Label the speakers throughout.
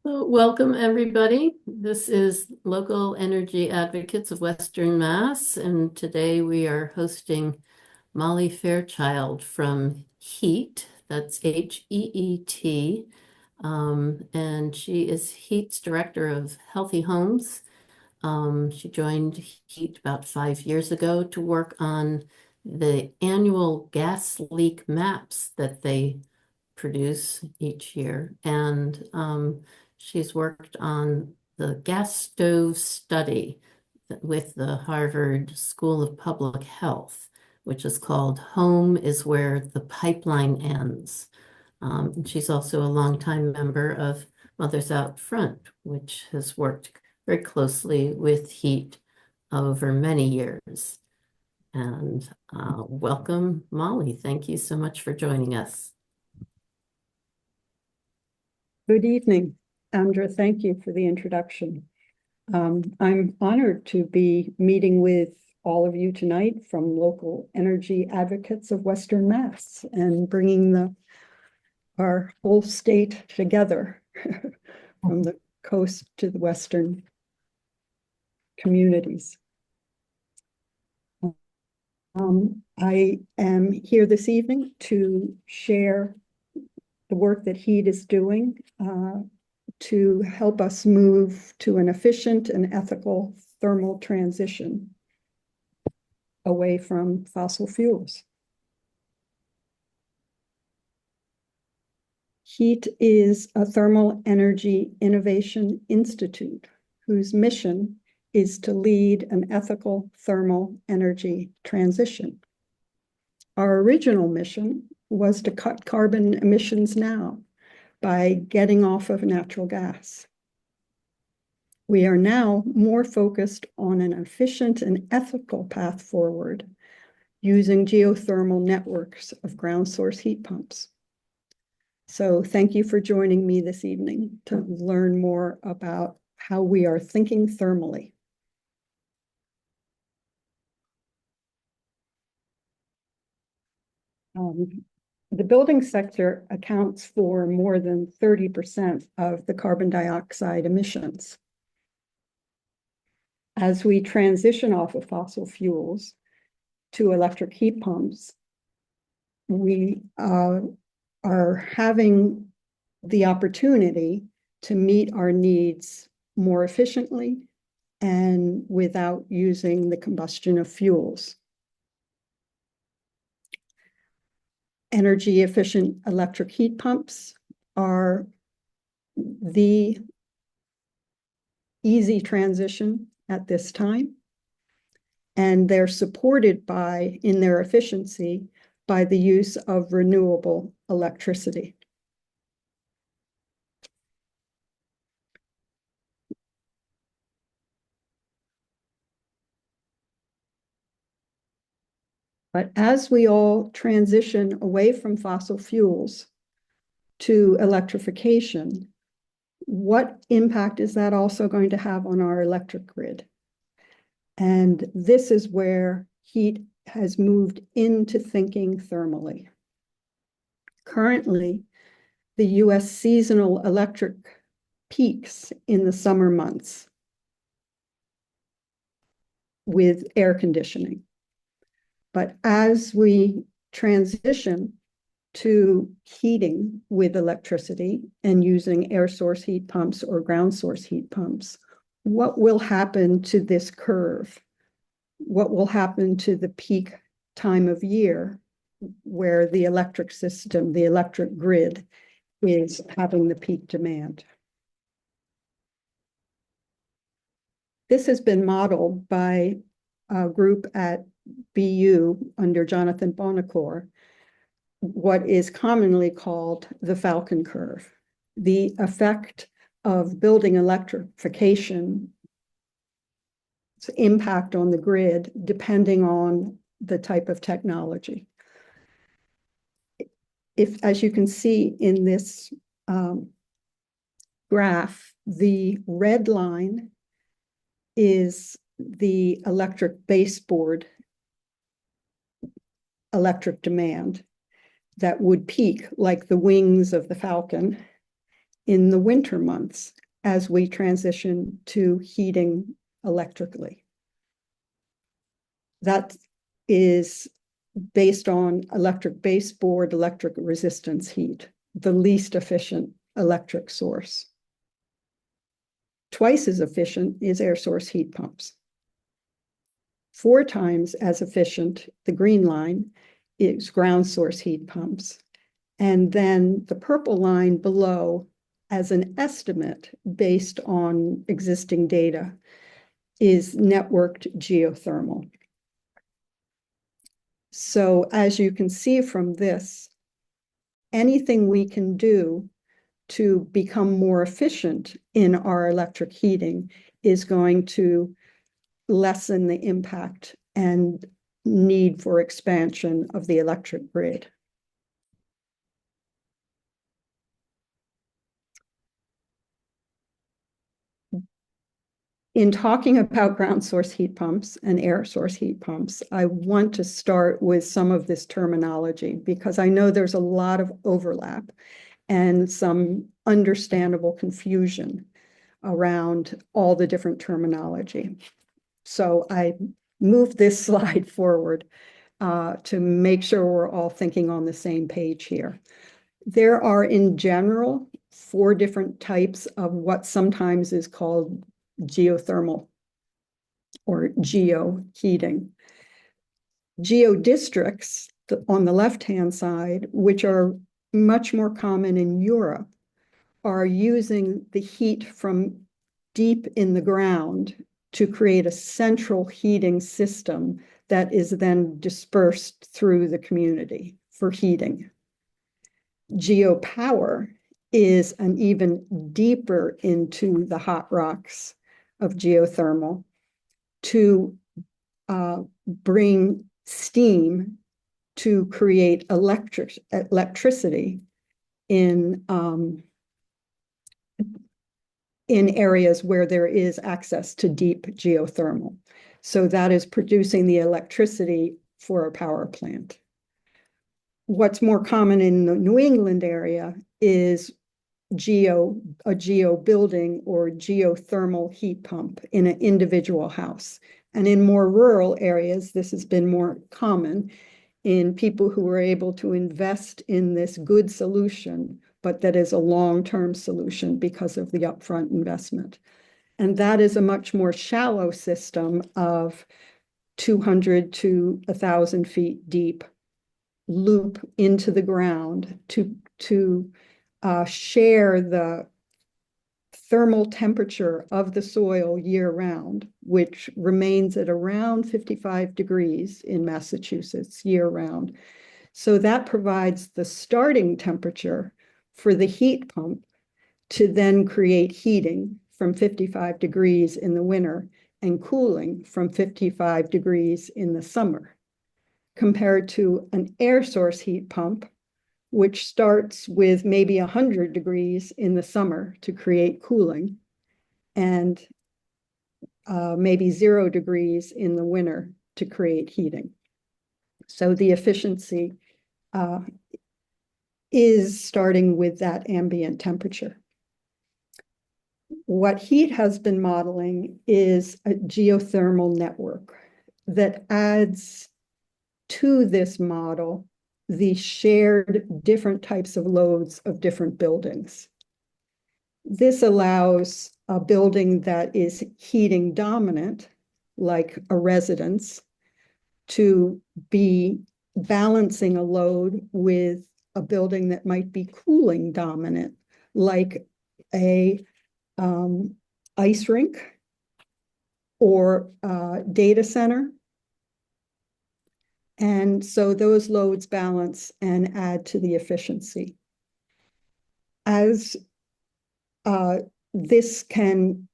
Speaker 1: So welcome, everybody. This is Local Energy Advocates of Western Mass, and today we are hosting Molly Fairchild from HEET, that's HEET, and she is HEET's Director of Healthy Homes. She joined HEET about 5 years ago to work on the annual gas leak maps that they produce each year. And she's worked on the gas stove study with the Harvard School of Public Health, which is called Home is Where the Pipeline Ends. And she's also a longtime member of Mothers Out Front, which has worked very closely with HEAT over many years. And welcome, Molly. Thank you so much for joining us.
Speaker 2: Good evening, Andra. Thank you for the introduction. I'm honored to be meeting with all of you tonight from Local Energy Advocates of Western Mass and bringing our whole state together from the coast to the western communities. I am here this evening to share the work that HEET is doing to help us move to an efficient and ethical thermal transition away from fossil fuels. HEET is a thermal energy innovation institute whose mission is to lead an ethical thermal energy transition. Our original mission was to cut carbon emissions now by getting off of natural gas. We are now more focused on an efficient and ethical path forward using geothermal networks of ground source heat pumps. So thank you for joining me this evening to learn more about how we are thinking thermally. The building sector accounts for more than 30% of the carbon dioxide emissions. As we transition off of fossil fuels to electric heat pumps, we are having the opportunity to meet our needs more efficiently and without using the combustion of fuels. Energy efficient electric heat pumps are the easy transition at this time, and they're supported by, in their efficiency, by the use of renewable electricity. But as we all transition away from fossil fuels to electrification, what impact is that also going to have on our electric grid? And this is where HEET has moved into thinking thermally. Currently, the US seasonal electric peaks in the summer months with air conditioning. But as we transition to heating with electricity and using air source heat pumps or ground source heat pumps, what will happen to this curve? What will happen to the peak time of year where the electric system, the electric grid, is having the peak demand? This has been modeled by a group at BU under Jonathan Bonacore, what is commonly called the Falcon curve, the effect of building electrification, its impact on the grid, depending on the type of technology. If, as you can see in this graph, the red line is the electric baseboard electric demand that would peak like the wings of the Falcon in the winter months as we transition to heating electrically. That is based on electric baseboard, electric resistance heat, the least efficient electric source. Twice as efficient is air source heat pumps. 4 times as efficient, the green line, is ground source heat pumps. And then the purple line below, as an estimate based on existing data, is networked geothermal. So as you can see from this, anything we can do to become more efficient in our electric heating is going to lessen the impact and need for expansion of the electric grid. In talking about ground source heat pumps and air source heat pumps, I want to start with some of this terminology because I know there's a lot of overlap and some understandable confusion around all the different terminology. So I moved this slide forward to make sure we're all thinking on the same page here. There are, in general, 4 different types of what sometimes is called geothermal or geoheating. Geodistricts on the left-hand side, which are much more common in Europe, are using the heat from deep in the ground to create a central heating system that is then dispersed through the community for heating. Geopower is an even deeper into the hot rocks of geothermal to bring steam to create electricity in areas where there is access to deep geothermal. So that is producing the electricity for a power plant. What's more common in the New England area is a geo building or geothermal heat pump in an individual house. And in more rural areas, this has been more common in people who are able to invest in this good solution, but that is a long-term solution because of the upfront investment. And that is a much more shallow system of 200 to 1,000 feet deep loop into the ground to share the thermal temperature of the soil year round, which remains at around 55 degrees in Massachusetts year round. So that provides the starting temperature for the heat pump to then create heating from 55 degrees in the winter and cooling from 55 degrees in the summer, compared to an air source heat pump, which starts with maybe 100 degrees in the summer to create cooling and maybe 0 degrees in the winter to create heating. So the efficiency is starting with that ambient temperature. What HEET has been modeling is a geothermal network that adds to this model the shared different types of loads of different buildings. This allows a building that is heating dominant, like a residence, to be balancing a load with a building that might be cooling dominant, like a ice rink or data center. And so those loads balance and add to the efficiency. As this can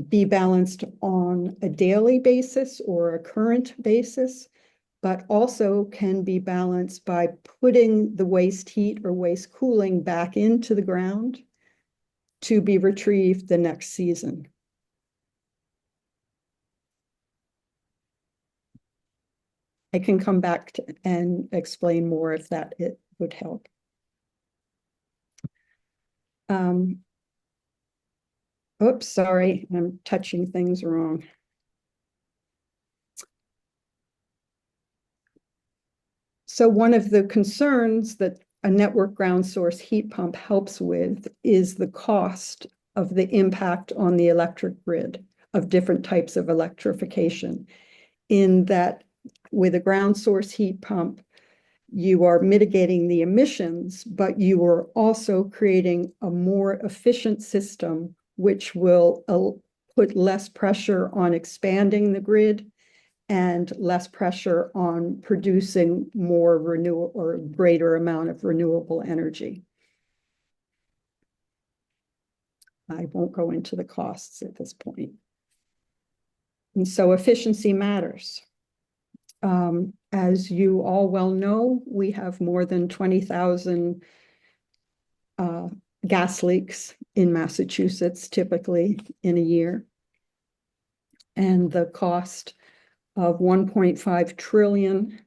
Speaker 2: be balanced on a daily basis or a current basis, but also can be balanced by putting the waste heat or waste cooling back into the ground to be retrieved the next season. I can come back and explain more if it would help. Oops, sorry, I'm touching things wrong. So one of the concerns that a network ground source heat pump helps with is the cost of the impact on the electric grid of different types of electrification. In that, with a ground source heat pump, you are mitigating the emissions, but you are also creating a more efficient system, which will put less pressure on expanding the grid and less pressure on producing more renewable or greater amount of renewable energy. I won't go into the costs at this point. And so efficiency matters. As you all well know, we have more than 20,000 gas leaks in Massachusetts, typically in a year. And the cost of 1.5 trillion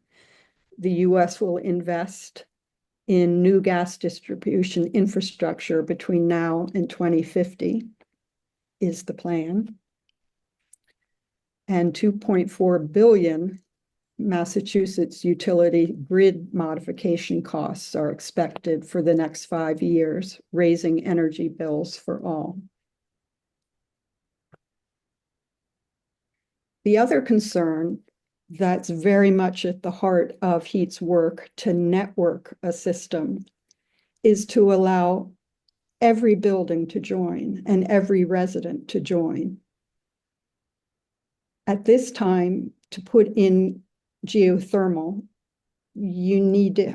Speaker 2: the US will invest in new gas distribution infrastructure between now and 2050 is the plan. And 2.4 billion Massachusetts utility grid modification costs are expected for the next 5 years, raising energy bills for all. The other concern that's very much at the heart of HEET's work to network a system is to allow every building to join and every resident to join. At this time, to put in geothermal, you need to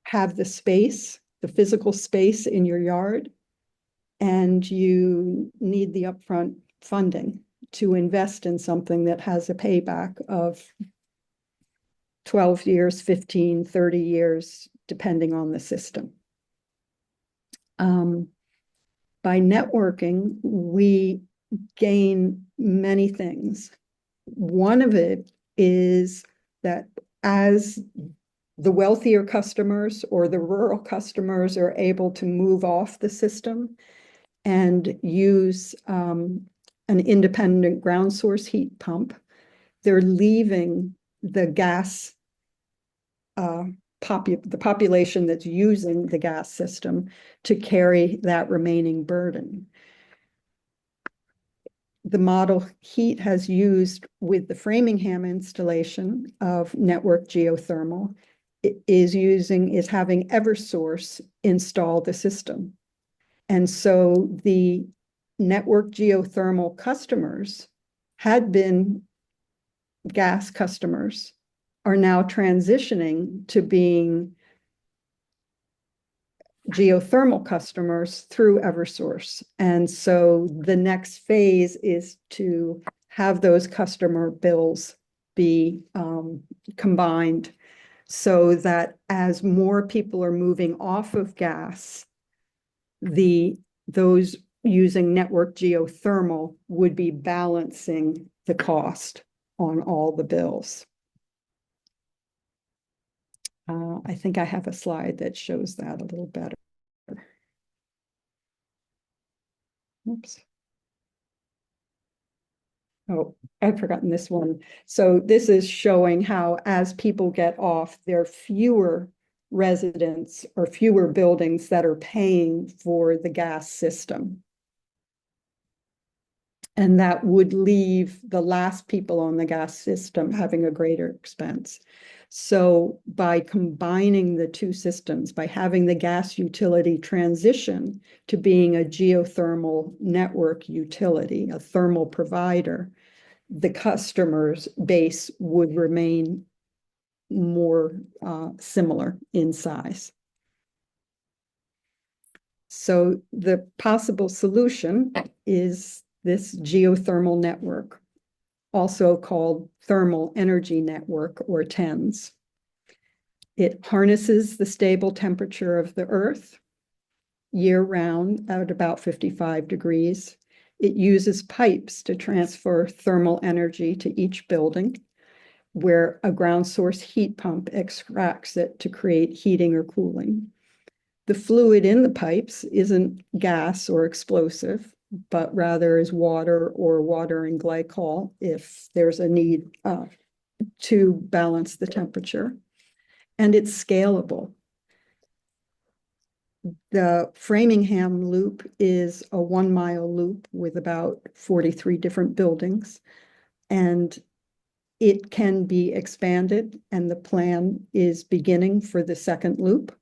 Speaker 2: have the space, the physical space in your yard, and you need the upfront funding to invest in something that has a payback of 12 years, 15, 30 years, depending on the system. By networking, we gain many things. One of it is that as the wealthier customers or the rural customers are able to move off the system and use an independent ground source heat pump, they're leaving the gas, the population that's using the gas system to carry that remaining burden. The model HEET has used with the Framingham installation of network geothermal is having Eversource install the system. And so the network geothermal customers had been gas customers are now transitioning to being geothermal customers through Eversource. And so the next phase is to have those customer bills be combined so that as more people are moving off of gas, those using network geothermal would be balancing the cost on all the bills. I think I have a slide that shows that a little better. Oops. Oh, I've forgotten this one. So this is showing how as people get off, there are fewer residents or fewer buildings that are paying for the gas system. And that would leave the last people on the gas system having a greater expense. So by combining the two systems, by having the gas utility transition to being a geothermal network utility, a thermal provider, the customer's base would remain more similar in size. So the possible solution is this geothermal network, also called thermal energy network or TENS. It harnesses the stable temperature of the earth year round at about 55 degrees. It uses pipes to transfer thermal energy to each building, where a ground source heat pump extracts it to create heating or cooling. The fluid in the pipes isn't gas or explosive, but rather is water or water and glycol if there's a need to balance the temperature. And it's scalable. The Framingham loop is a 1 mile loop with about 43 different buildings, and it can be expanded, and the plan is beginning for the second loop.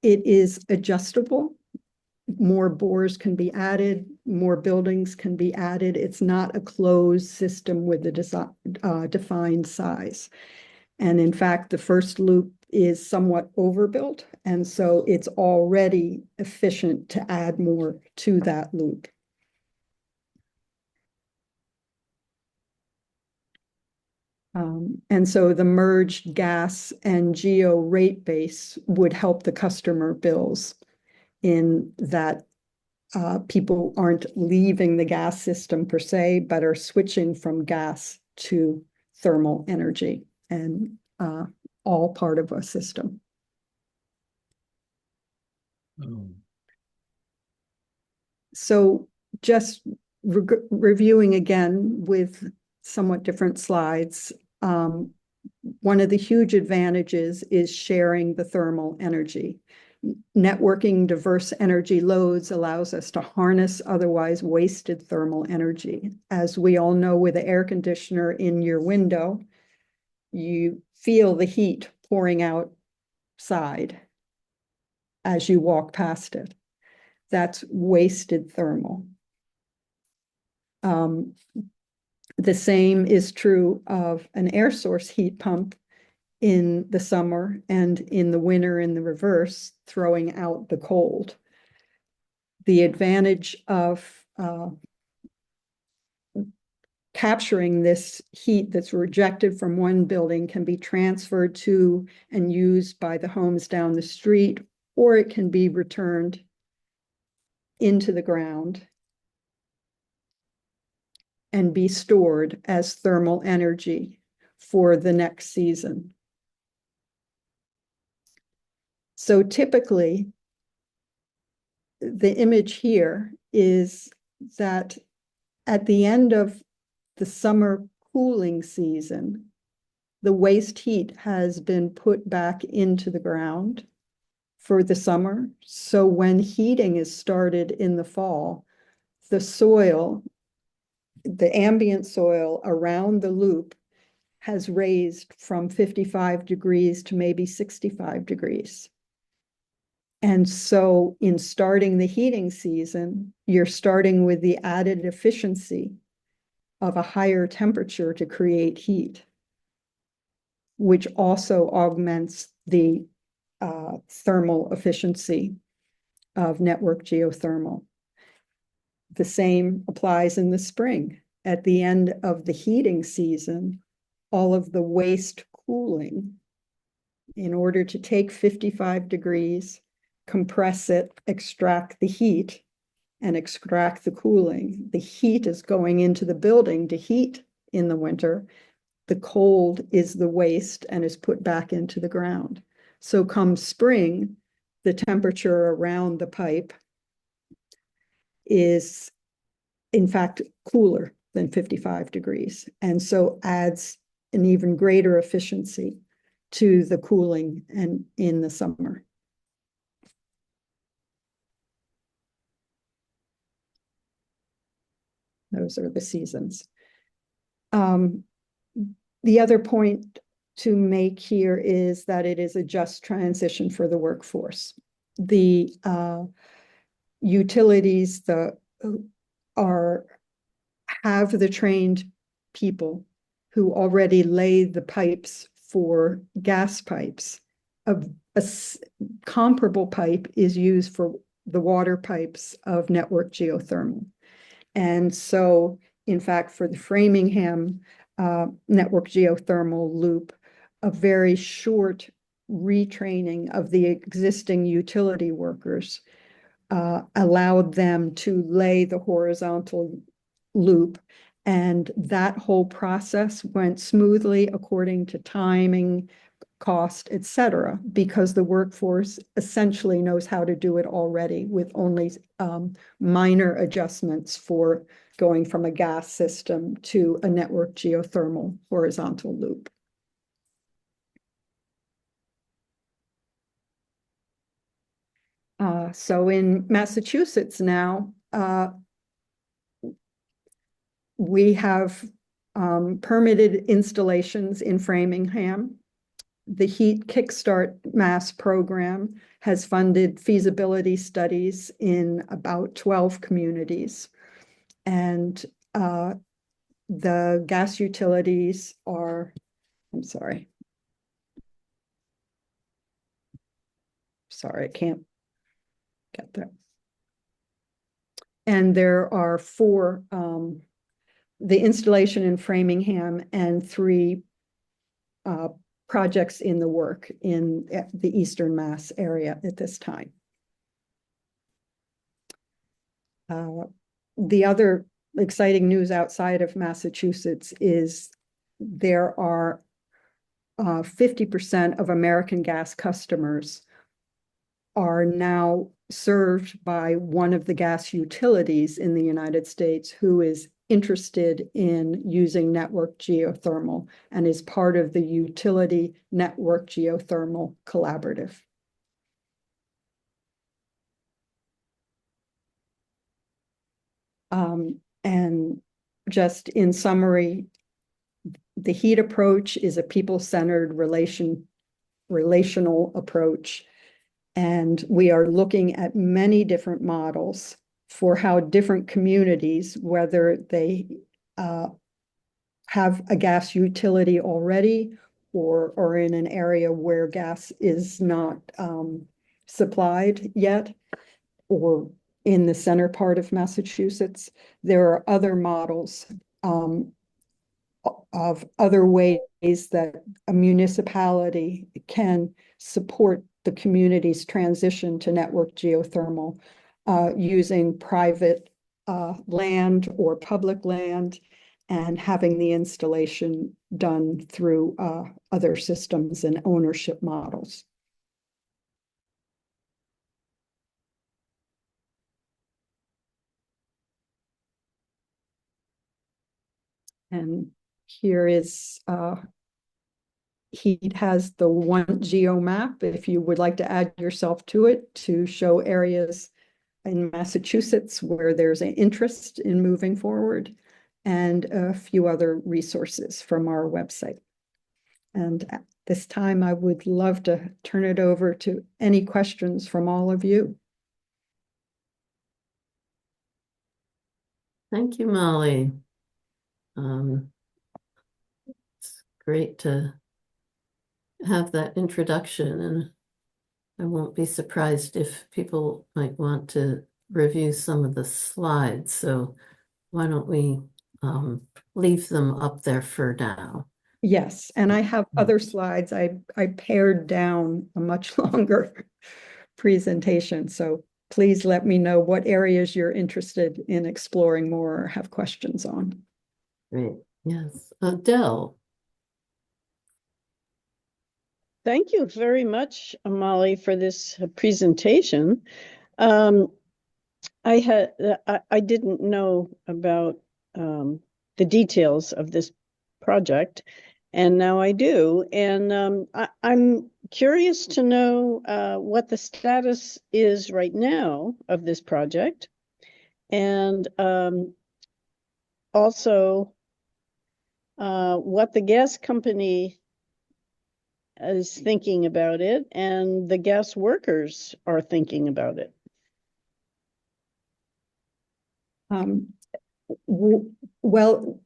Speaker 2: It is adjustable. More bores can be added, more buildings can be added. It's not a closed system with a defined size. And in fact, the first loop is somewhat overbuilt, and so it's already efficient to add more to that loop. And so the merged gas and geo rate base would help the customer bills in that people aren't leaving the gas system per se, but are switching from gas to thermal energy, and all part of a system.
Speaker 3: Oh.
Speaker 2: So just reviewing again with somewhat different slides, one of the huge advantages is sharing the thermal energy. Networking diverse energy loads allows us to harness otherwise wasted thermal energy. As we all know, with the air conditioner in your window, you feel the heat pouring outside as you walk past it. That's wasted thermal. The same is true of an air source heat pump in the summer, and in the winter in the reverse, throwing out the cold. The advantage of capturing this heat that's rejected from one building can be transferred to and used by the homes down the street, or it can be returned into the ground and be stored as thermal energy for the next season. So typically, the image here is that at the end of the summer cooling season, the waste heat has been put back into the ground for the summer. So when heating is started in the fall, the soil, the ambient soil around the loop has raised from 55 degrees to maybe 65 degrees. And so in starting the heating season, you're starting with the added efficiency of a higher temperature to create heat, which also augments the thermal efficiency of network geothermal. The same applies in the spring. At the end of the heating season, all of the waste cooling, in order to take 55 degrees, compress it, extract the heat, and extract the cooling. The heat is going into the building to heat in the winter. The cold is the waste and is put back into the ground. So come spring, the temperature around the pipe is, in fact, cooler than 55 degrees, and so adds an even greater efficiency to the cooling and in the summer. Those are the seasons. The other point to make here is that it is a just transition for the workforce. The utilities have the trained people who already lay the pipes for gas pipes. A comparable pipe is used for the water pipes of network geothermal. And so, in fact, for the Framingham network geothermal loop, a very short retraining of the existing utility workers allowed them to lay the horizontal loop. And that whole process went smoothly according to timing, cost, et cetera, because the workforce essentially knows how to do it already with only minor adjustments for going from a gas system to a network geothermal horizontal loop. So in Massachusetts now, we have permitted installations in Framingham. The HEET Kickstart Mass program has funded feasibility studies in about 12 communities. And the gas utilities are, I'm sorry, I can't get that. And there are four, the installation in Framingham and three projects in the work in the Eastern Mass area at this time. The other exciting news outside of Massachusetts is there are 50% of American gas customers are now served by one of the gas utilities in the United States who is interested in using network geothermal and is part of the Utility Network Geothermal Collaborative. And just in summary, the HEET approach is a people-centered relational approach. And we are looking at many different models for how different communities, whether they have a gas utility already or in an area where gas is not supplied yet, or in the center part of Massachusetts, there are other models of other ways that a municipality can support the community's transition to network geothermal using private land or public land and having the installation done through other systems and ownership models. And here is HEET has the one geo map if you would like to add yourself to it to show areas in Massachusetts where there's an interest in moving forward, and a few other resources from our website. And at this time, I would love to turn it over to any questions from all of you.
Speaker 1: Thank you, Molly. It's great to have that introduction, and I won't be surprised if people might want to review some of the slides. So why don't we leave them up there for now?
Speaker 2: Yes, and I have other slides. I pared down a much longer presentation. So please let me know what areas you're interested in exploring more or have questions on.
Speaker 1: Great. Yes. Dell.
Speaker 3: Thank you very much, Molly, for this presentation. I didn't know about the details of this project, and now I do. And I'm curious to know what the status is right now of this project, and also what the gas company is thinking about it and the gas workers are thinking about it.
Speaker 2: Well,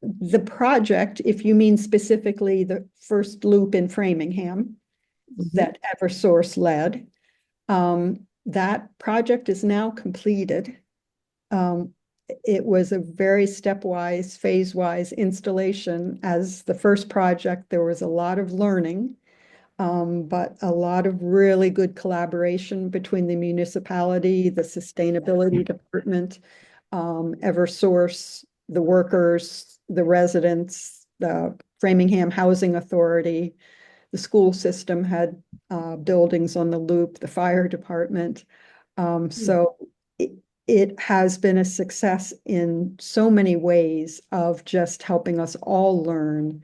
Speaker 2: the project, if you mean specifically the first loop in Framingham that Eversource led, that project is now completed. It was a very stepwise, phase-wise installation. As the first project, there was a lot of learning, but a lot of really good collaboration between the municipality, the sustainability department, Eversource, the workers, the residents, the Framingham Housing Authority, the school system had buildings on the loop, the fire department. So it has been a success in so many ways of just helping us all learn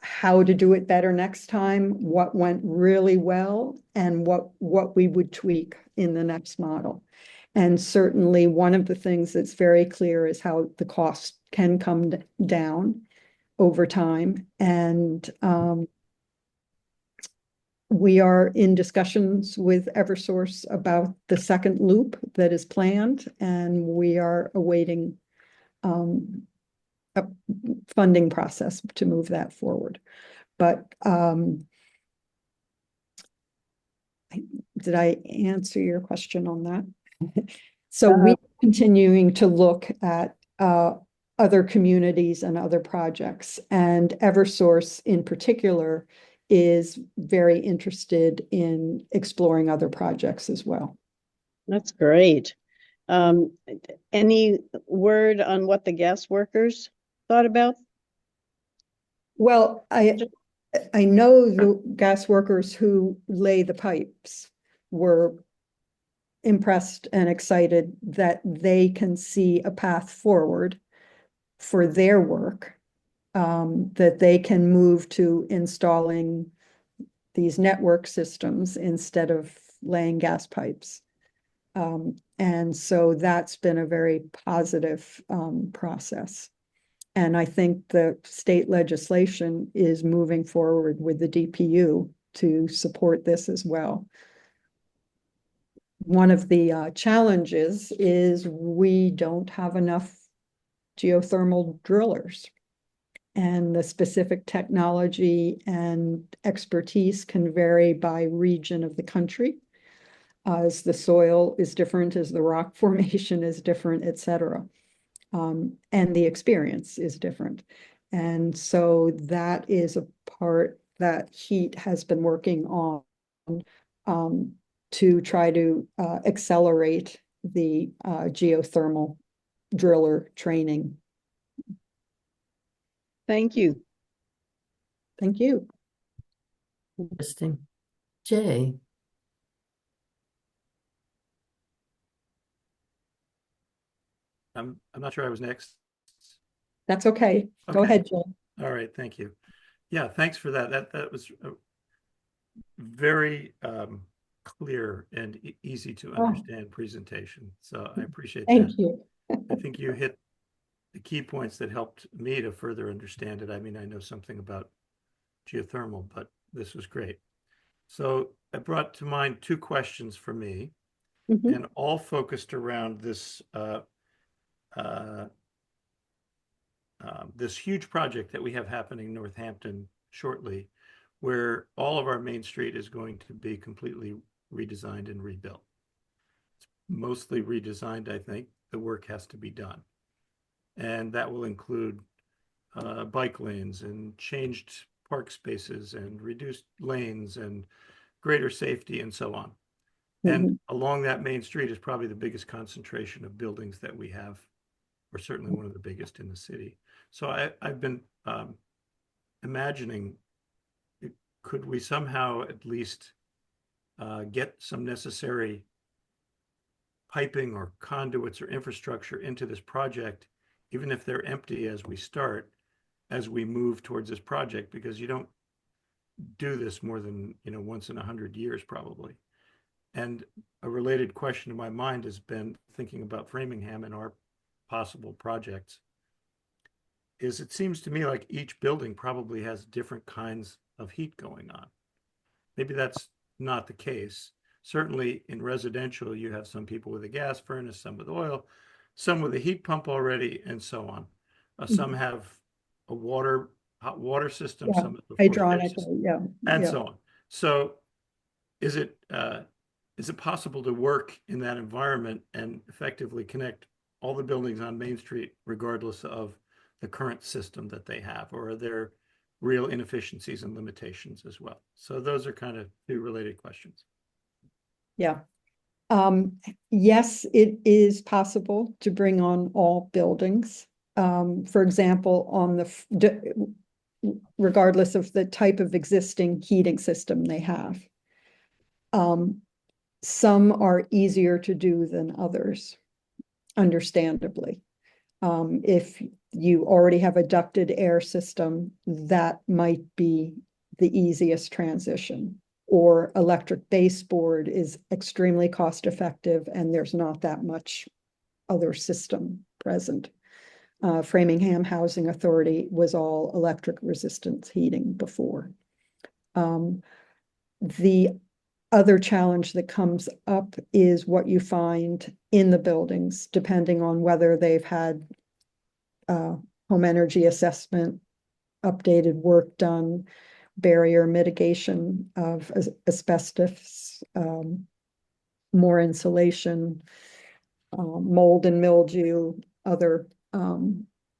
Speaker 2: how to do it better next time, what went really well, and what we would tweak in the next model. And certainly one of the things that's very clear is how the cost can come down over time. And we are in discussions with Eversource about the second loop that is planned, and we are awaiting a funding process to move that forward. But did I answer your question on that? So we're continuing to look at other communities and other projects, and Eversource in particular is very interested in exploring other projects as well.
Speaker 3: That's great. Any word on what the gas workers thought about?
Speaker 2: Well, I know the gas workers who lay the pipes were impressed and excited that they can see a path forward for their work, that they can move to installing these network systems instead of laying gas pipes. And so that's been a very positive process. And I think the state legislation is moving forward with the DPU to support this as well. One of the challenges is we don't have enough geothermal drillers. And the specific technology and expertise can vary by region of the country, as the soil is different, as the rock formation is different, et cetera. And the experience is different. And so that is a part that HEET has been working on to try to accelerate the geothermal driller training.
Speaker 3: Thank you.
Speaker 2: Thank you.
Speaker 1: Interesting. Jay.
Speaker 4: I'm not sure I was next.
Speaker 2: That's okay. Go
Speaker 4: Okay.
Speaker 2: ahead, Jill.
Speaker 4: All right, thank you. Yeah, thanks for that. That was very clear and easy to understand presentation. So I appreciate that.
Speaker 2: Thank you.
Speaker 4: I think you hit the key points that helped me to further understand it. I mean, I know something about geothermal, but this was great. So it brought to mind two questions for me, and all focused around this this huge project that we have happening in Northampton shortly, where all of our main street is going to be completely redesigned and rebuilt. It's mostly redesigned, I think. The work has to be done. And that will include bike lanes and changed park spaces and reduced lanes and greater safety and so on. And along that main street is probably the biggest concentration of buildings that we have, or certainly one of the biggest in the city. So I've been imagining, could we somehow at least get some necessary piping or conduits or infrastructure into this project, even if they're empty as we start, as we move towards this project, because you don't do this more than, once in 100 years probably. And a related question in my mind has been thinking about Framingham and our possible projects, is it seems to me like each building probably has different kinds of heat going on. Maybe that's not the case. Certainly in residential, you have some people with a gas furnace, some with oil, some with a heat pump already, and so on. Some have a hot water system, some have a
Speaker 2: hydronic,
Speaker 4: and so on. So is it possible to work in that environment and effectively connect all the buildings on Main Street, regardless of the current system that they have, or are there real inefficiencies and limitations as well? So those are kind of two related questions.
Speaker 2: Yeah. Yes, it is possible to bring on all buildings. For example, regardless of the type of existing heating system they have. Some are easier to do than others, understandably. If you already have a ducted air system, that might be the easiest transition. Or electric baseboard is extremely cost effective and there's not that much other system present. Framingham Housing Authority was all electric resistance heating before. The other challenge that comes up is what you find in the buildings, depending on whether they've had home energy assessment, updated work done, barrier mitigation of asbestos, more insulation, mold and mildew, other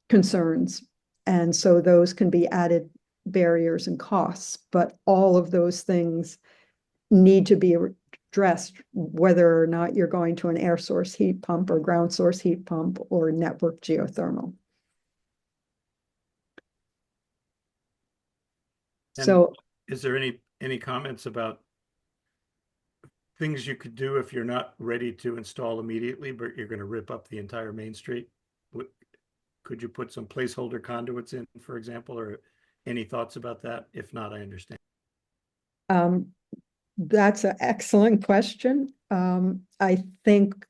Speaker 2: concerns. And so those can be added barriers and costs, but all of those things need to be addressed, whether or not you're going to an air source heat pump or ground source heat pump or network geothermal.
Speaker 4: And
Speaker 2: so
Speaker 4: is there any comments about things you could do if you're not ready to install immediately, but you're going to rip up the entire main street? Could you put some placeholder conduits in, for example, or any thoughts about that? If not, I understand.
Speaker 2: That's an excellent question. I think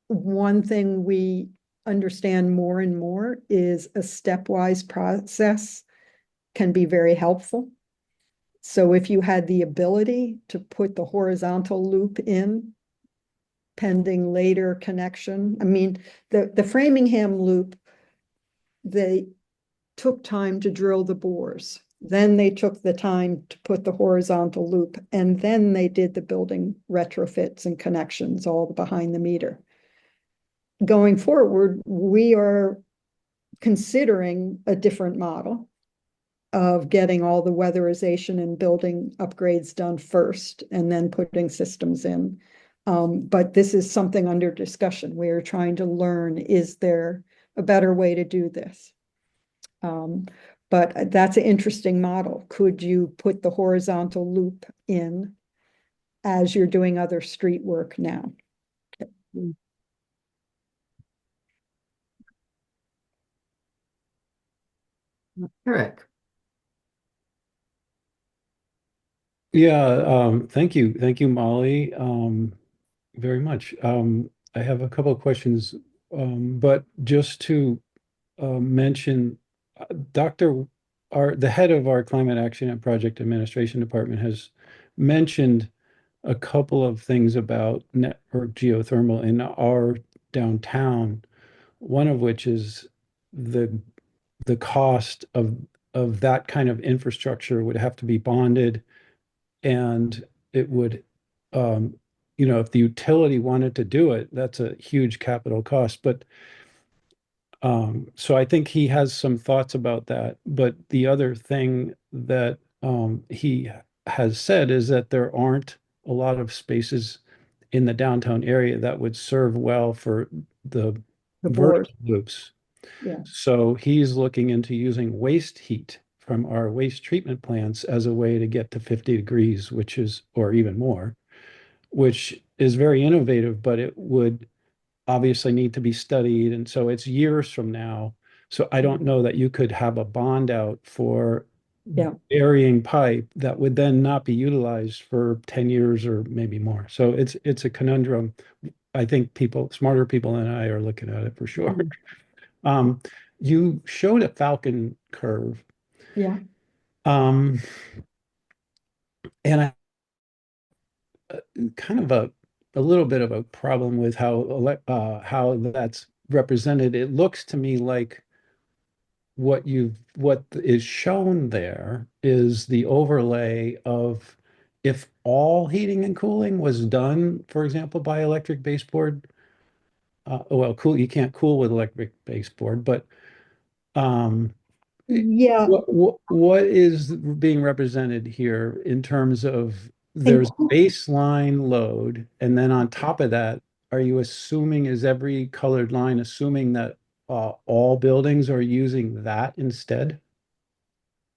Speaker 2: one thing we understand more and more is a stepwise process can be very helpful. So if you had the ability to put the horizontal loop in, pending later connection, I mean, the Framingham loop, they took time to drill the bores. Then they took the time to put the horizontal loop, and then they did the building retrofits and connections, all behind the meter. Going forward, we are considering a different model of getting all the weatherization and building upgrades done first and then putting systems in. But this is something under discussion. We are trying to learn, is there a better way to do this? But that's an interesting model. Could you put the horizontal loop in as you're doing other street work now?
Speaker 1: Eric.
Speaker 5: Yeah, thank you. Thank you, Molly, very much. I have a couple of questions, but just to mention, Dr. The head of our Climate Action and Project Administration Department has mentioned a couple of things about network geothermal in our downtown, one of which is the cost of that kind of infrastructure would have to be bonded, and it would, if the utility wanted to do it, that's a huge capital cost. But so I think he has some thoughts about that. But the other thing that he has said is that there aren't a lot of spaces in the downtown area that would serve well for the
Speaker 2: bores.
Speaker 5: vertical loops.
Speaker 2: Yeah.
Speaker 5: So he's looking into using waste heat from our waste treatment plants as a way to get to 50 degrees, or even more, which is very innovative, but it would obviously need to be studied. And so it's years from now. So I don't know that you could have a bond out for burying pipe that would then not be utilized for 10 years or maybe more. So it's a conundrum. I think smarter people than I are looking at it for sure. You showed a Falcon curve.
Speaker 2: Yeah.
Speaker 5: And I kind of a little bit of a problem with how that's represented. It looks to me like what is shown there is the overlay of if all heating and cooling was done, for example, by electric baseboard. You can't cool with electric baseboard, but
Speaker 2: Yeah.
Speaker 5: what is being represented here in terms of there's baseline load, and then on top of that, are you assuming, is every colored line assuming that all buildings are using that instead?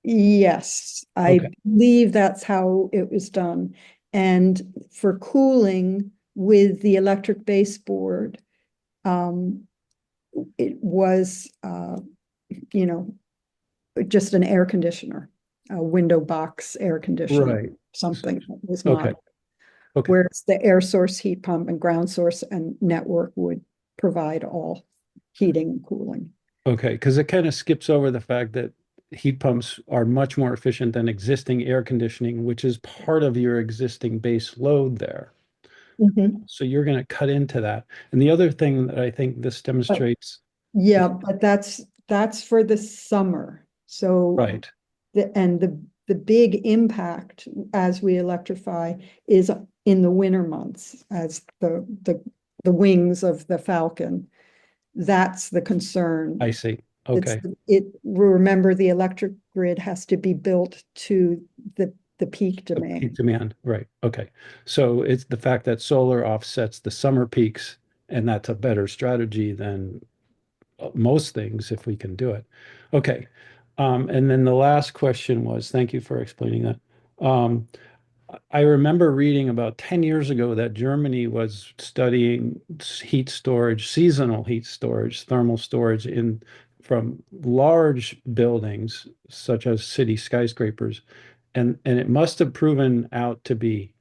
Speaker 2: Yes, I
Speaker 5: Okay.
Speaker 2: believe that's how it was done. And for cooling with the electric baseboard, it was, you know, just an air conditioner, a window box air conditioner,
Speaker 5: Right.
Speaker 2: something that was
Speaker 5: Okay.
Speaker 2: not.
Speaker 5: Okay.
Speaker 2: Whereas the air source heat pump and ground source and network would provide all heating and cooling.
Speaker 5: Okay. Because it kind of skips over the fact that heat pumps are much more efficient than existing air conditioning, which is part of your existing base load there.
Speaker 2: Mhm.
Speaker 5: So you're going to cut into that. And the other thing that I think this
Speaker 2: But
Speaker 5: demonstrates,
Speaker 2: yeah, but that's for the summer. So
Speaker 5: right.
Speaker 2: the big impact as we electrify is in the winter months as the wings of the Falcon. That's the concern.
Speaker 5: I see.
Speaker 2: It's
Speaker 5: Okay.
Speaker 2: remember the electric grid has to be built to the peak
Speaker 5: The peak
Speaker 2: demand.
Speaker 5: demand. Right. Okay. So it's the fact that solar offsets the summer peaks, and that's a better strategy than most things if we can do it. Okay. And then the last question was, thank you for explaining that. I remember reading about 10 years ago that Germany was studying heat storage, seasonal heat storage, thermal storage in from large buildings such as city skyscrapers. And it must have proven out to be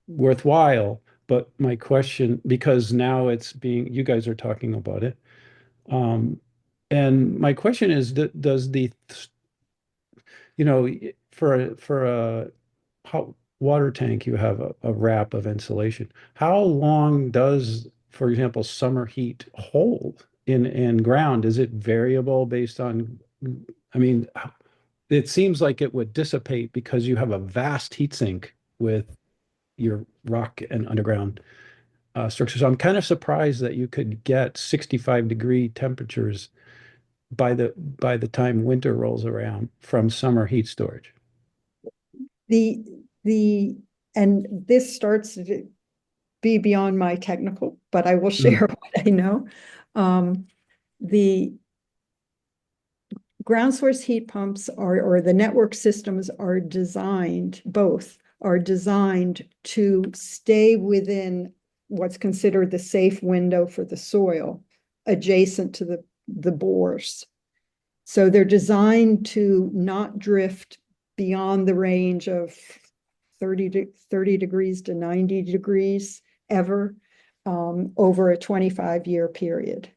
Speaker 5: worthwhile. But my question, because now it's being, you guys are talking about it. Um, and my question is, does the, for a hot water tank, you have a wrap of insulation. How long does, for example, summer heat hold in ground? Is it variable based on, I mean, it seems like it would dissipate because you have a vast heat sink with your rock and underground structure. So I'm kind of surprised that you could get 65-degree temperatures by the time winter rolls around from summer heat storage.
Speaker 2: The the and this starts to be beyond my technical, but I will
Speaker 5: Mm.
Speaker 2: share what I know. The ground source heat pumps are, or the network systems are designed, both are designed to stay within what's considered the safe window for the soil adjacent to the bores. So they're designed to not drift beyond the range of 30 degrees to 90 degrees ever, over a 25-year period.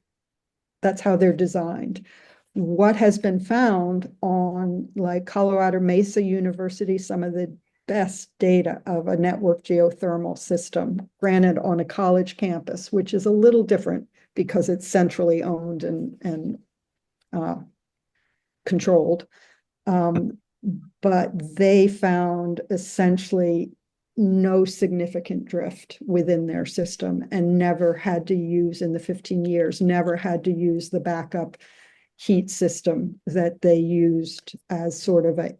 Speaker 2: That's how they're designed. What has been found on, like, Colorado Mesa University, some of the best data of a network geothermal system, granted on a college campus, which is a little different because it's centrally owned and controlled. But they found essentially no significant drift within their system and never had to use, in the 15 years, never had to use the backup heat system that they used as sort of a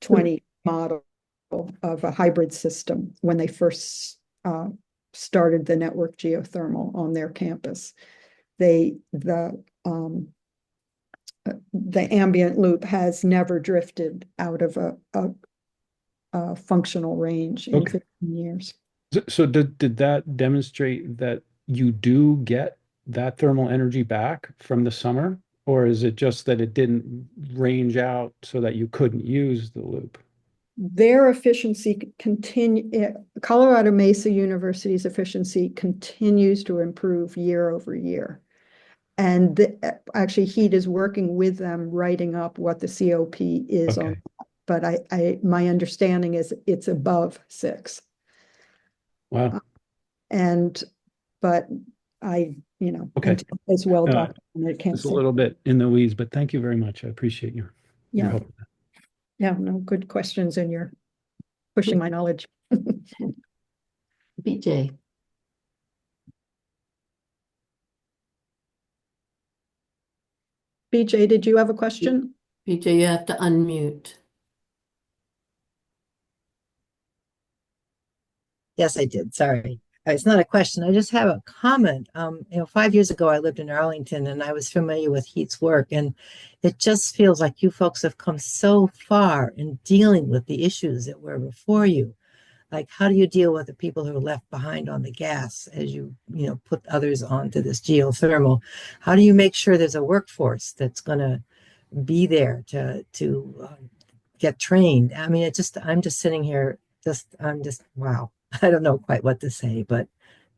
Speaker 2: 80-20 model of a hybrid system when they first started the network geothermal on their campus. The ambient loop has never drifted out of a functional range in
Speaker 5: Okay.
Speaker 2: 15 years.
Speaker 5: So did that demonstrate that you do get that thermal energy back from the summer? Or is it just that it didn't range out so that you couldn't use the loop?
Speaker 2: Their efficiency Colorado Mesa University's efficiency continues to improve year over year. And actually, HEET is working with them, writing up what the COP is on.
Speaker 5: Okay.
Speaker 2: But my understanding is it's above 6.
Speaker 5: Wow.
Speaker 2: And, but
Speaker 5: Okay.
Speaker 2: until it's well
Speaker 5: Uh,
Speaker 2: documented, I can't
Speaker 5: it's a
Speaker 2: say.
Speaker 5: little bit in the weeds, but thank you very much. I appreciate your
Speaker 2: Yeah,
Speaker 5: help.
Speaker 2: yeah, no, good questions, and you're pushing my knowledge.
Speaker 1: BJ.
Speaker 2: BJ, did you have a question?
Speaker 1: BJ, you have to unmute.
Speaker 6: Yes, I did. Sorry. It's not a question. I just have a comment. 5 years ago, I lived in Arlington and I was familiar with HEET's work. And it just feels like you folks have come so far in dealing with the issues that were before you. Like, how do you deal with the people who are left behind on the gas as you put others onto this geothermal? How do you make sure there's a workforce that's going to be there to get trained? I mean, I'm just sitting here, I'm just, wow. I don't know quite what to say, but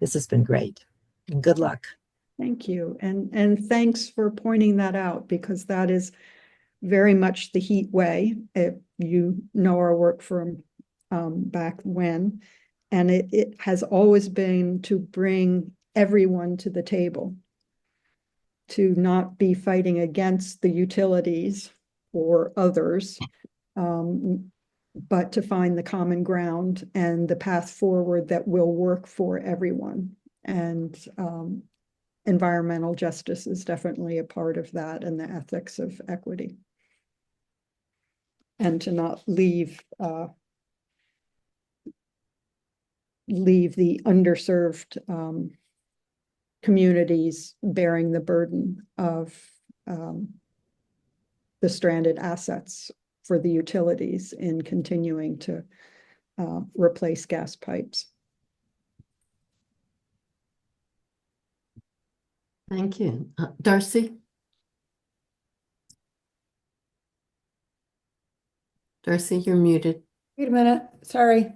Speaker 6: this has been great. And good luck.
Speaker 2: Thank you. And thanks for pointing that out, because that is very much the HEET way. If you know our work from back when, and it has always been to bring everyone to the table, to not be fighting against the utilities or others, but to find the common ground and the path forward that will work for everyone. And environmental justice is definitely a part of that, and the ethics of equity. And to not leave the underserved communities bearing the burden of the stranded assets for the utilities in continuing to replace gas pipes.
Speaker 1: Thank you. Darcy? Darcy, you're muted.
Speaker 7: Wait a minute, sorry.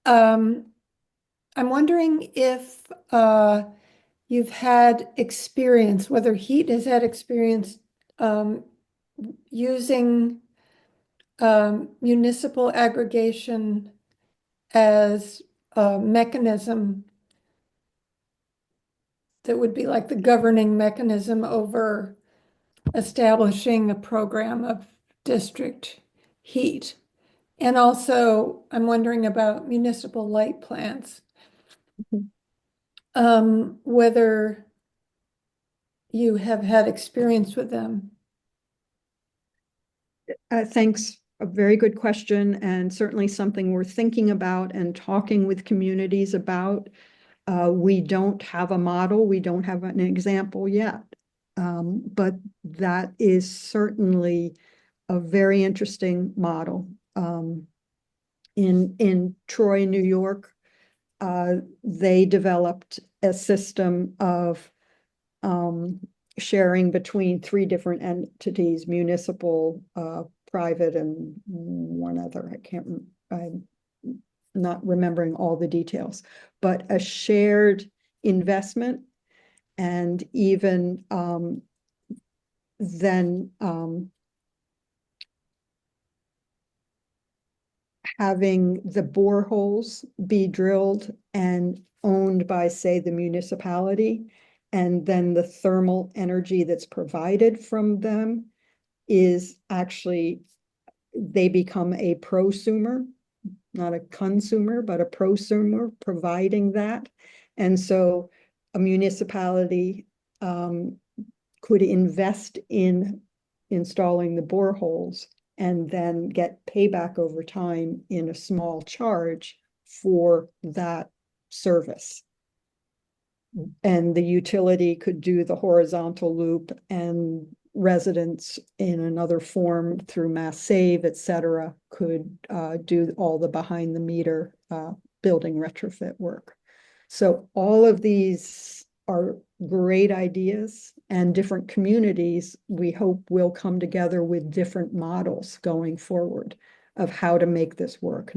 Speaker 7: I'm wondering if you've had experience, whether HEET has had experience using municipal aggregation as a mechanism that would be like the governing mechanism over establishing a program of district heat. And also, I'm wondering about municipal light plants. Whether you have had experience with them.
Speaker 2: Thanks. A very good question, and certainly something we're thinking about and talking with communities about. We don't have a model, we don't have an example yet, but that is certainly a very interesting model. In Troy, New York, they developed a system of sharing between 3 different entities: municipal, private, and one other. I'm not remembering all the details, but a shared investment, and even then having the boreholes be drilled and owned by, say, the municipality, and then the thermal energy that's provided from them is actually, they become a prosumer, not a consumer, but a prosumer providing that. And so a municipality could invest in installing the boreholes and then get payback over time in a small charge for that service. And the utility could do the horizontal loop, and residents in another form through Mass Save, et cetera, could do all the behind the meter building retrofit work. So all of these are great ideas, and different communities, we hope, will come together with different models going forward of how to make this work.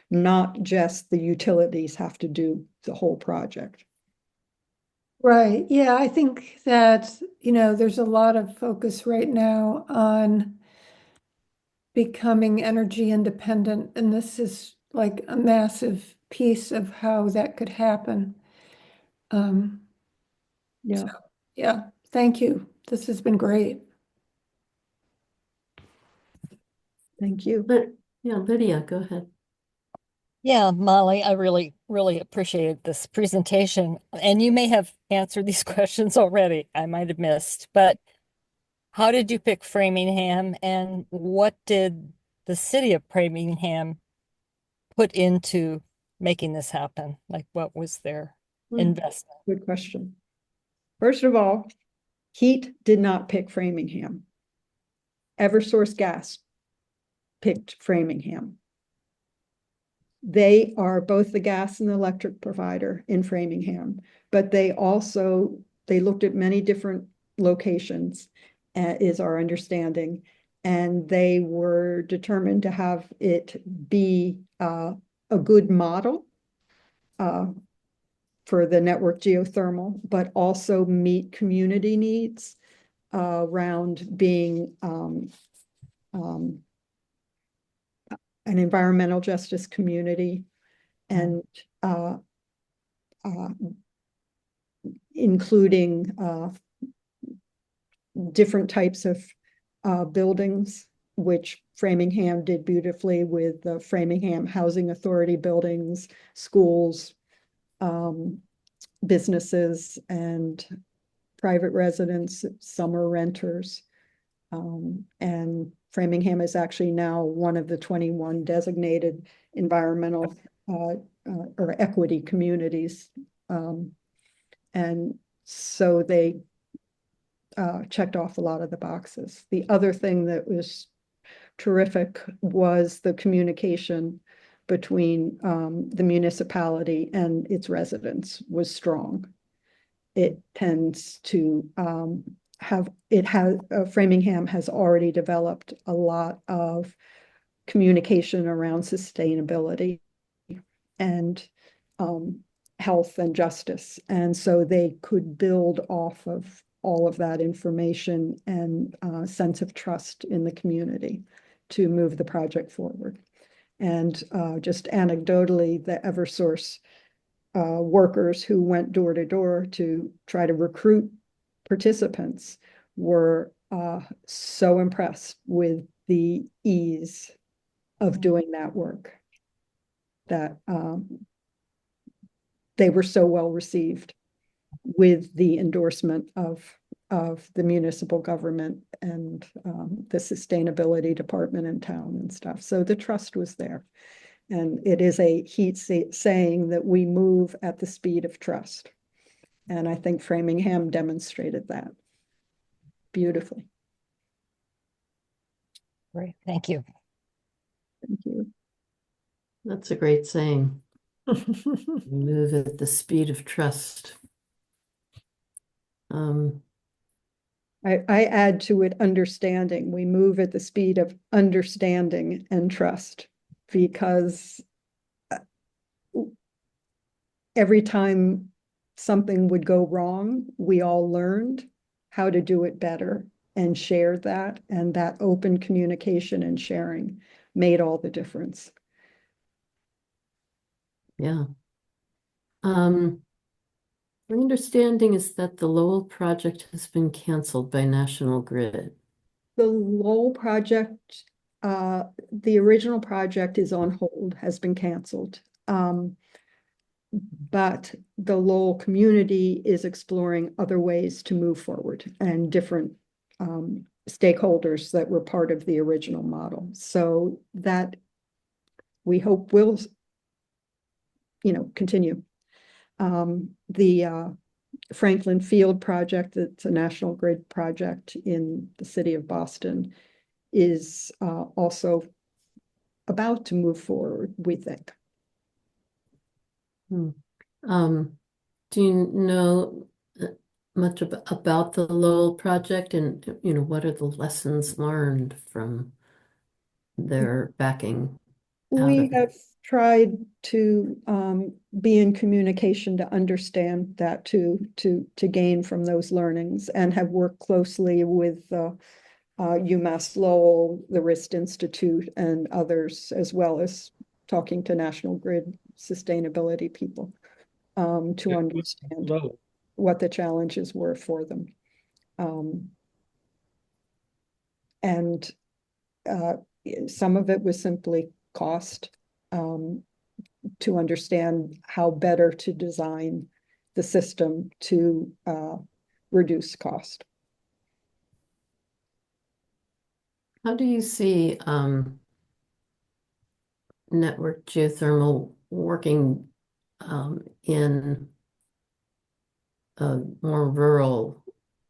Speaker 2: Not just the utilities have to do the whole project.
Speaker 7: Right. Yeah, I think that, there's a lot of focus right now on becoming energy independent, and this is like a massive piece of how that could happen.
Speaker 2: Yeah.
Speaker 7: So, yeah, thank you. This has been great.
Speaker 2: Thank you.
Speaker 1: But yeah, Lydia, go ahead.
Speaker 8: Yeah, Molly, I really, really appreciated this presentation. And you may have answered these questions already. I might have missed, but how did you pick Framingham, and what did the city of Framingham put into making this happen? Like, what was their
Speaker 2: Hmm.
Speaker 8: investment?
Speaker 2: Good question. First of all, HEET did not pick Framingham. Eversource Gas picked Framingham. They are both the gas and the electric provider in Framingham, but they looked at many different locations, is our understanding, and they were determined to have it be a good model for the network geothermal, but also meet community needs around being an environmental justice community and uh, including different types of buildings, which Framingham did beautifully with the Framingham Housing Authority buildings, schools, businesses, and private residents, summer renters. And Framingham is actually now one of the 21 designated environmental or equity communities. And so they checked off a lot of the boxes. The other thing that was terrific was the communication between the municipality and its residents was strong. It tends to Framingham has already developed a lot of communication around sustainability and health and justice. And so they could build off of all of that information and sense of trust in the community to move the project forward. And just anecdotally, the Eversource workers who went door to door to try to recruit participants were so impressed with the ease of doing that work that they were so well received with the endorsement of the municipal government and the sustainability department in town and stuff. So the trust was there. And it is a HEET saying that we move at the speed of trust. And I think Framingham demonstrated that beautifully.
Speaker 8: Great, thank you.
Speaker 2: Thank you.
Speaker 1: That's a great saying. Move at the speed of trust.
Speaker 2: I add to it understanding. We move at the speed of understanding and trust because every time something would go wrong, we all learned how to do it better and shared that. And that open communication and sharing made all the difference.
Speaker 1: Yeah. My understanding is that the Lowell project has been canceled by National Grid.
Speaker 2: The Lowell project, the original project is on hold, has been canceled. But the Lowell community is exploring other ways to move forward and different stakeholders that were part of the original model. So that we hope will, continue. The Franklin Field project, it's a National Grid project in the city of Boston, is also about to move forward, we think.
Speaker 1: Do you know much about the Lowell project and, what are the lessons learned from their backing out
Speaker 2: We
Speaker 1: of it?
Speaker 2: have tried to be in communication to understand that to gain from those learnings and have worked closely with UMass Lowell, the RIST Institute, and others, as well as talking to National Grid sustainability people to understand what the challenges were for them. And some of it was simply cost, to understand how better to design the system to reduce cost.
Speaker 1: How do you see network geothermal working in a more rural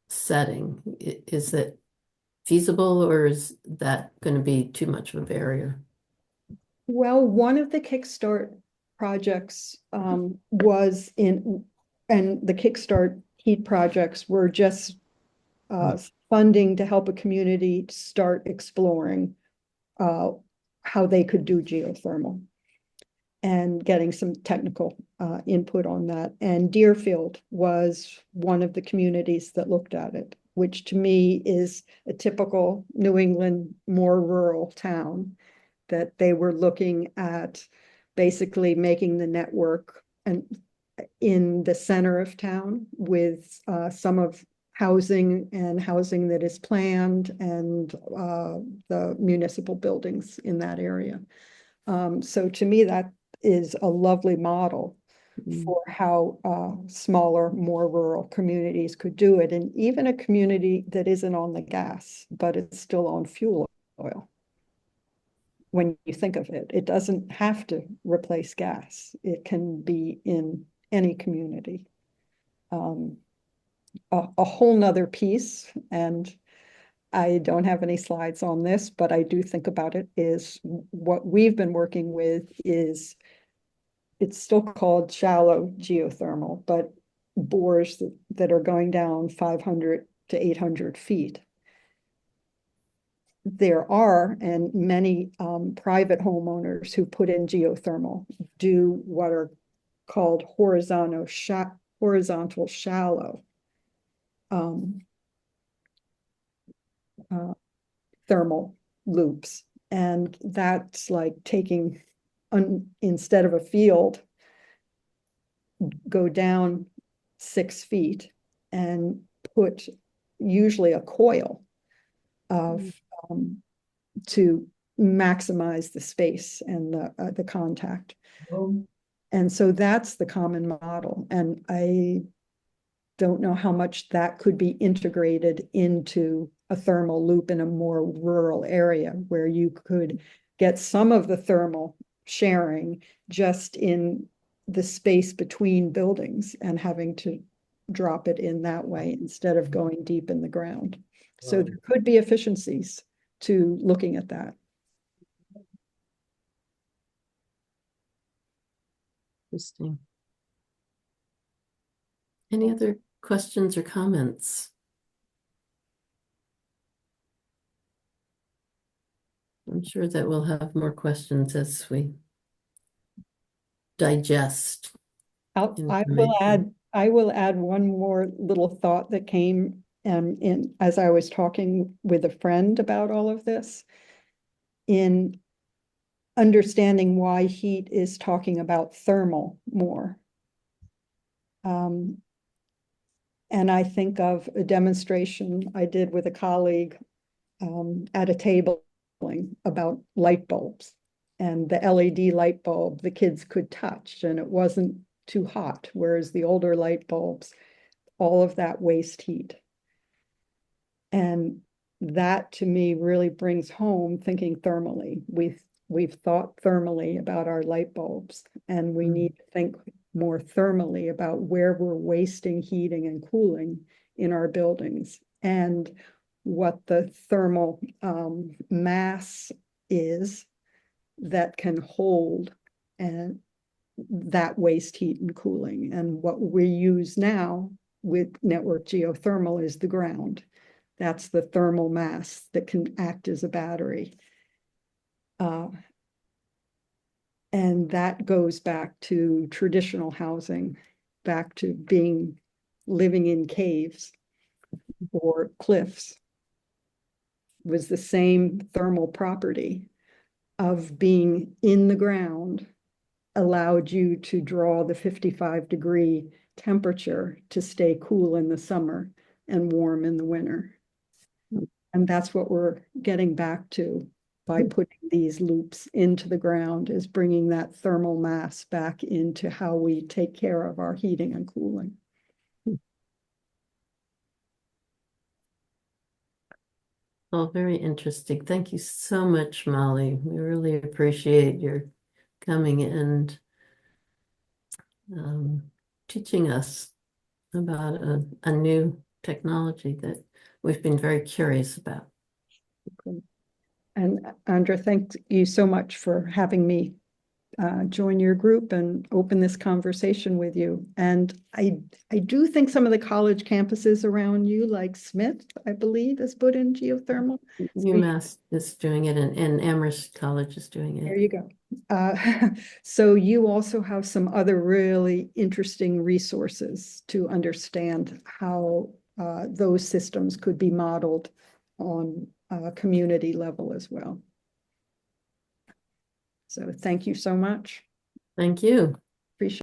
Speaker 1: setting. Is it feasible, or is that going to be too much of a barrier?
Speaker 2: Well, one of the Kickstart projects was in, and the Kickstart HEET projects were just funding to help a community start exploring how they could do geothermal and getting some technical input on that. And Deerfield was one of the communities that looked at it, which to me is a typical New England, more rural town, that they were looking at basically making the network and in the center of town with some of housing and housing that is planned and the municipal buildings in that area. So to me, that is a lovely model for how smaller, more rural communities could do it. And even a community that isn't on the gas, but it's still on fuel oil. When you think of it, it doesn't have to replace gas. It can be in any community. A whole nother piece, and I don't have any slides on this, but I do think about it, is what we've been working with is, it's still called shallow geothermal, but bores that are going down 500 to 800 feet. There are, and many private homeowners who put in geothermal do what are called horizontal shallow thermal loops. And that's like taking, instead of a field, go down 6 feet and put usually a coil of to maximize the space and the contact. And so that's the common model. And I don't know how much that could be integrated into a thermal loop in a more rural area where you could get some of the thermal sharing just in the space between buildings and having to drop it in that way instead of going deep in the ground. So there could be efficiencies to looking at that.
Speaker 1: Interesting. Any other questions or comments? I'm sure that we'll have more questions as we digest
Speaker 2: I
Speaker 1: information.
Speaker 2: will add one more little thought that came in as I was talking with a friend about all of this, in understanding why HEET is talking about thermal more. And I think of a demonstration I did with a colleague at a table about light bulbs, and the LED light bulb the kids could touch and it wasn't too hot, whereas the older light bulbs, all of that waste heat. And that to me really brings home thinking thermally. We've thought thermally about our light bulbs, and we need to think more thermally about where we're wasting heating and cooling in our buildings, and what the thermal mass is that can hold and that waste heat and cooling. And what we use now with network geothermal is the ground. That's the thermal mass that can act as a battery. And that goes back to traditional housing, back to living in caves or cliffs, was the same thermal property of being in the ground allowed you to draw the 55-degree temperature to stay cool in the summer and warm in the winter. And that's what we're getting back to by putting these loops into the ground, is bringing that thermal mass back into how we take care of our heating and cooling.
Speaker 1: Oh, very interesting. Thank you so much, Molly. We really appreciate your coming and teaching us about a new technology that we've been very curious about.
Speaker 2: And Andra, thank you so much for having me join your group and open this conversation with you. And I do think some of the college campuses around you, like Smith, I believe, has put in geothermal.
Speaker 1: UMass is doing it, and Amherst College is doing
Speaker 2: There
Speaker 1: it.
Speaker 2: you go. So you also have some other really interesting resources to understand how those systems could be modeled on a community level as well. So thank you so much.
Speaker 1: Thank you.